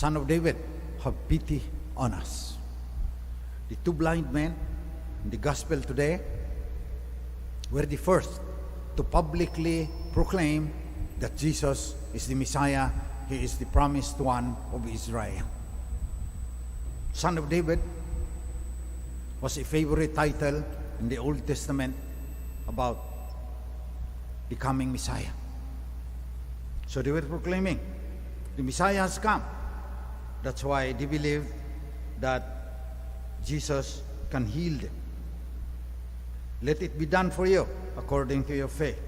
Son of David, have pity on us. The two blind men in the gospel today were the first to publicly proclaim that Jesus is the Messiah. He is the promised one of Israel. Son of David was a favorite title in the Old Testament about the coming Messiah. So they were proclaiming, the Messiah has come. That's why they believed that Jesus can heal them. Let it be done for you according to your faith.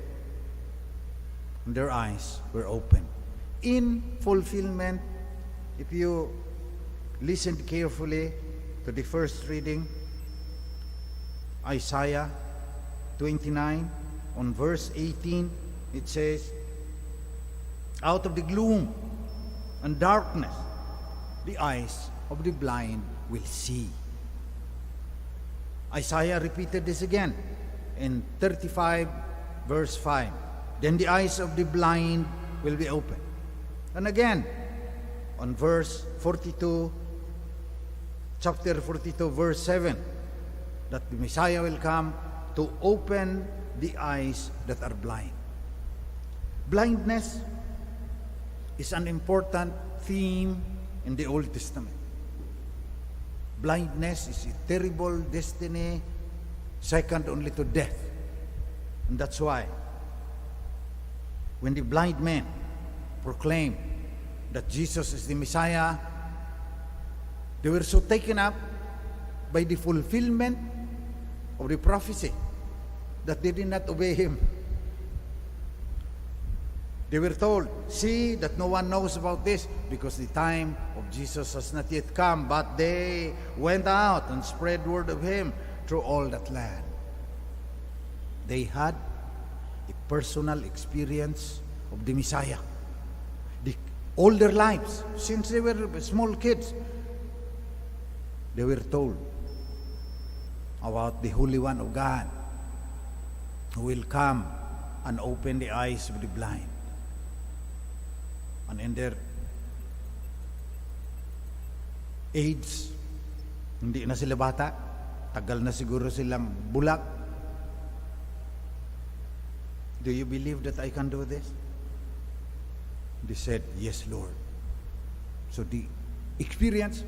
And their eyes were opened. In fulfillment, if you listened carefully to the first reading, Isaiah 29, on verse 18, it says, out of the gloom and darkness, the eyes of the blind will see. Isaiah repeated this again in 35, verse 5. Then the eyes of the blind will be opened. And again, on verse 42, chapter 42, verse 7, that the Messiah will come to open the eyes that are blind. Blindness is an important theme in the Old Testament. Blindness is a terrible destiny, second only to death. And that's why when the blind men proclaimed that Jesus is the Messiah, they were so taken up by the fulfillment of the prophecy that they did not obey him. They were told, see that no one knows about this because the time of Jesus has not yet come, but they went out and spread word of him through all that land. They had a personal experience of the Messiah. All their lives, since they were small kids, they were told about the Holy One of God who will come and open the eyes of the blind. And in their age, hindi na sila bata, tagal na siguro silang bulak. Do you believe that I can do this? They said, yes, Lord. So the experience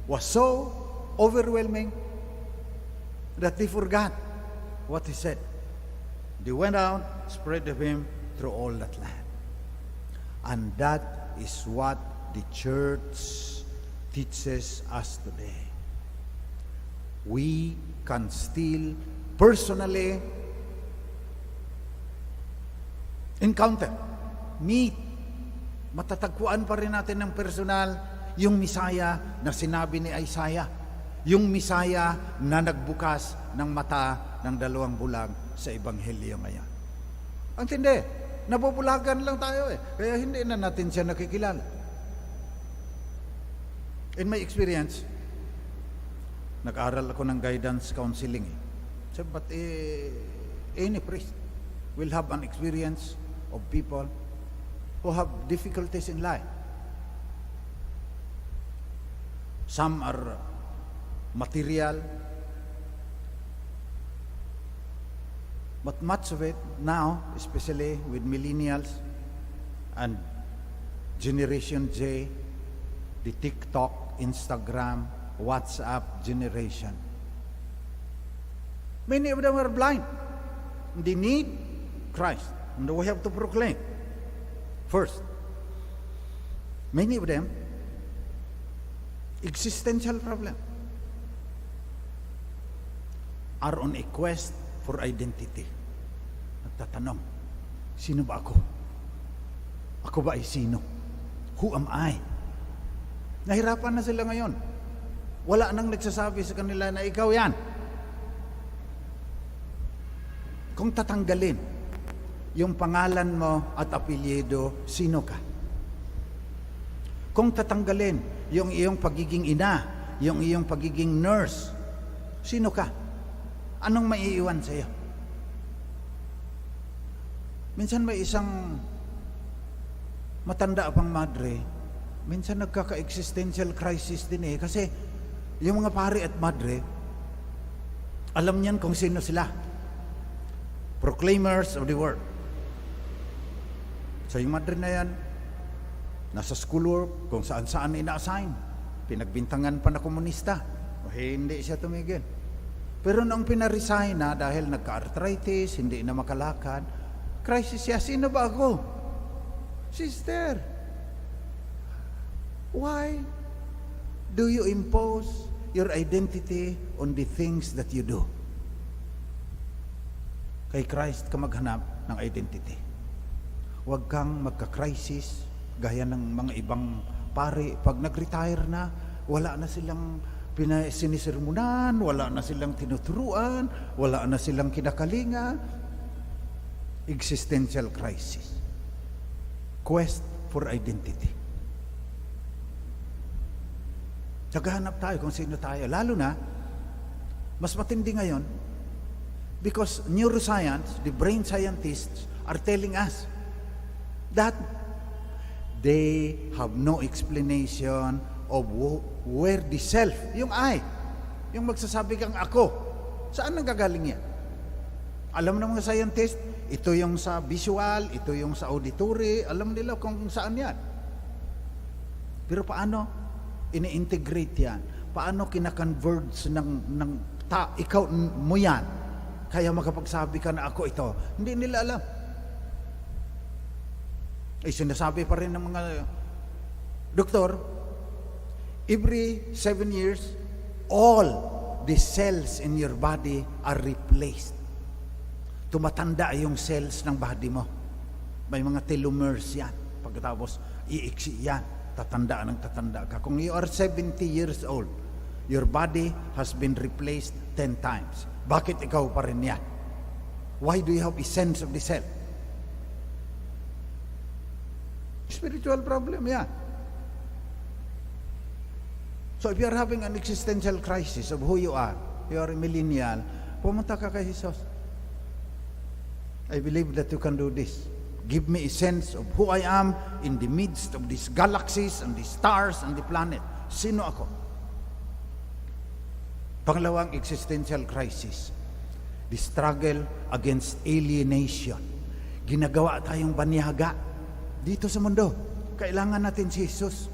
was so overwhelming that they forgot what he said. They went out, spread of him through all that land. And that is what the church teaches us today. We can still personally encounter, meet, matatagpuan pa rin natin ng personal yung Misaya na sinabi ni Isaiah, yung Misaya na nagbukas ng mata ng dalawang bulag sa Ebanghelyo ngayon. Ang tindi, nabubulagan lang tayo kaya hindi na natin siya nakikilala. In my experience, nag-aral ako ng guidance counseling. So, but any priest will have an experience of people who have difficulties in life. Some are material, but much of it now, especially with millennials and Generation Z, the TikTok, Instagram, WhatsApp generation. Many of them are blind. They need Christ. And we have to proclaim. First, many of them, existential problem, are on a quest for identity. Nagtatanong, sino ba ako? Ako ba ay sino? Who am I? Nahirapan na sila ngayon. Wala nang nagsasabi sa kanila na ikaw yan. Kung tatanggalin yung pangalan mo at apelyido, sino ka? Kung tatanggalin yung iyong pagiging ina, yung iyong pagiging nurse, sino ka? Anong maiiwan sa iyo? Minsan may isang matanda pang madre minsan nagkaka-existential crisis din eh. Kasi yung mga pari at madre, alam niyan kung sino sila. Proclaimers of the word. So yung madre na yan, nasa schoolwork, kung saan-saan ina-assign. Pinagbintangan pa na komunista. Hindi siya tumigil. Pero nung pinaresign na dahil nagka-arthritis, hindi na makalakad, crisis siya, sino ba ako? Sister, why do you impose your identity on the things that you do? Kay Christ ka maghanap ng identity. Huwag kang magka-crisis gaya ng mga ibang pare. Pag nag-retire na, wala na silang sinisirmunan, wala na silang tinuturuan, wala na silang kinakalinga. Existential crisis. Quest for identity. Naghahanap tayo kung sino tayo. Lalo na, mas matindi ngayon, because neuroscience, the brain scientists are telling us that they have no explanation of where the self, yung I, yung magsasabi kang ako, saan nanggagaling yan? Alam ng mga scientist, ito yung sa visual, ito yung sa auditory, alam nila kung saan yan. Pero paano ini-integrate yan? Paano kinakonverge ng ikaw mo yan? Kaya makapagsabi ka na ako ito. Hindi nila alam. Sinasabi pa rin ng mga doktor, every 7 years, all the cells in your body are replaced. Tumatanda yung cells ng body mo. May mga telomeres yan. Pagkatapos, iiksi yan. Tatanda ka. Kung you are 70 years old, your body has been replaced 10 times. Bakit ikaw pa rin yan? Why do you have a sense of the self? Spiritual problem yan. So if you are having an existential crisis of who you are a millennial, pumunta ka kay Jesus. I believe that you can do this. Give me a sense of who I am in the midst of these galaxies and the stars and the planet. Sino ako? Pangalawang existential crisis, the struggle against alienation. Ginagawa tayong banyaga dito sa mundo. Kailangan natin si Jesus.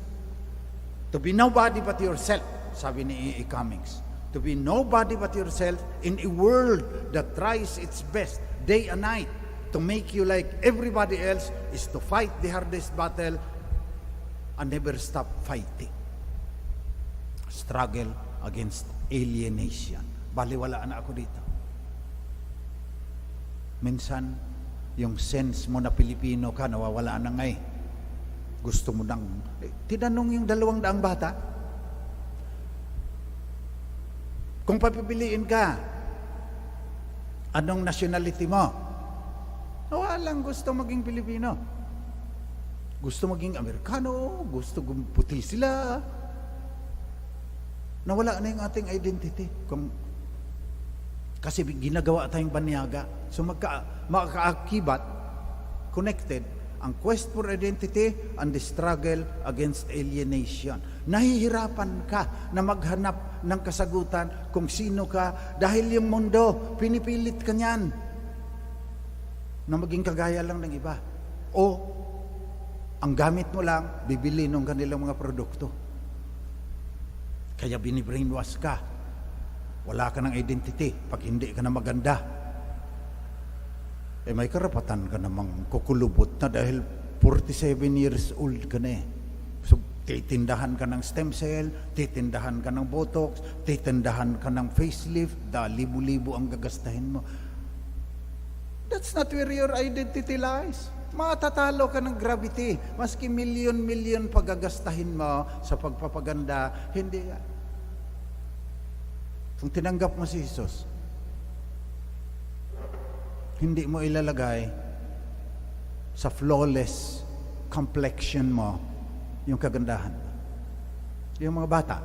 To be nobody but yourself, sabi ni E. Cummings. To be nobody but yourself in a world that tries its best day and night to make you like everybody else is to fight the hardest battle and never stop fighting. Struggle against alienation. Baliwalaan na ako dito. Minsan, yung sense mo na Pilipino ka, nawawala na nga eh. Gusto mo nang... tinanong yung 200 bata, kung papipiliin ka, anong nationality mo? Walang gusto maging Pilipino. Gusto maging Amerikano, gusto puti sila. Nawala na yung ating identity. Kasi ginagawa tayong banyaga. So makakaakibat, connected, ang quest for identity and the struggle against alienation. Nahihirapan ka na maghanap ng kasagutan kung sino ka dahil yung mundo, pinipilit ka niyan na maging kagaya lang ng iba. O, ang gamit mo lang, bibili ng kanilang mga produkto. Kaya binibrainwash ka. Wala ka ng identity pag hindi ka na maganda. May karapatan ka namang kukulubot na dahil 47 years old ka na eh. So, titindahan ka ng stem cell, titindahan ka ng botox, titindahan ka ng facelift, libu-libu ang gagastahin mo. That's not where your identity lies. Matatalo ka ng gravity. Maski milyon-milyon pagagastahin mo sa pagpapaganda, hindi yan. Kung tinanggap mo si Jesus, hindi mo ilalagay sa flawless complexion mo yung kagandahan. Yung mga bata,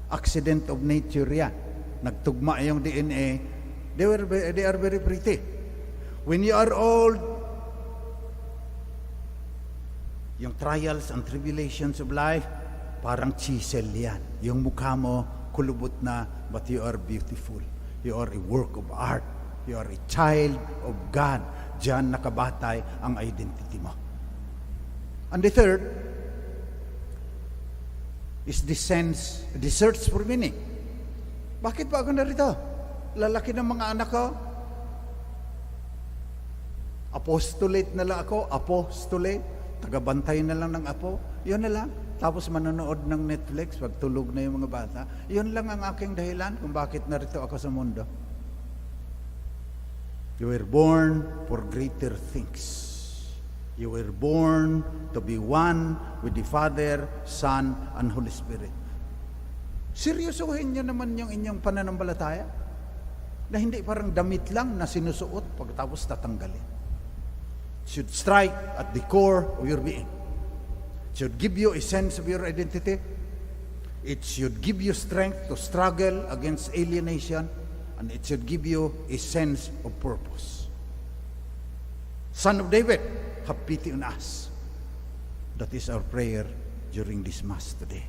accident of nature yan. Nagtugma yung DNA, they are very pretty. When you are old, Yung trials and tribulations of life, parang chisel yan. Yung mukha mo, kulubot na, but you are beautiful. You are a work of art. You are a child of God. Diyan nakabatay ang identity mo. And the third is the search for meaning. Bakit ba ako narito? Lalaki ng mga anak ko. Apostolate na lang ako, apostolate. Tagabantay na lang ng apo. Yun na lang. Tapos manonood ng Netflix, pag tulog na yung mga bata. Yun lang ang aking dahilan kung bakit narito ako sa mundo. You were born for greater things. You were born to be one with the Father, Son, and Holy Spirit. Seryosohin niyo naman yung inyong pananampalataya na hindi parang damit lang na sinusuot pagkatapos tatanggalin. It should strike at the core of your being. It should give you a sense of your identity. It should give you strength to struggle against alienation, and it should give you a sense of purpose. Son of David, have pity on us. That is our prayer during this Mass today.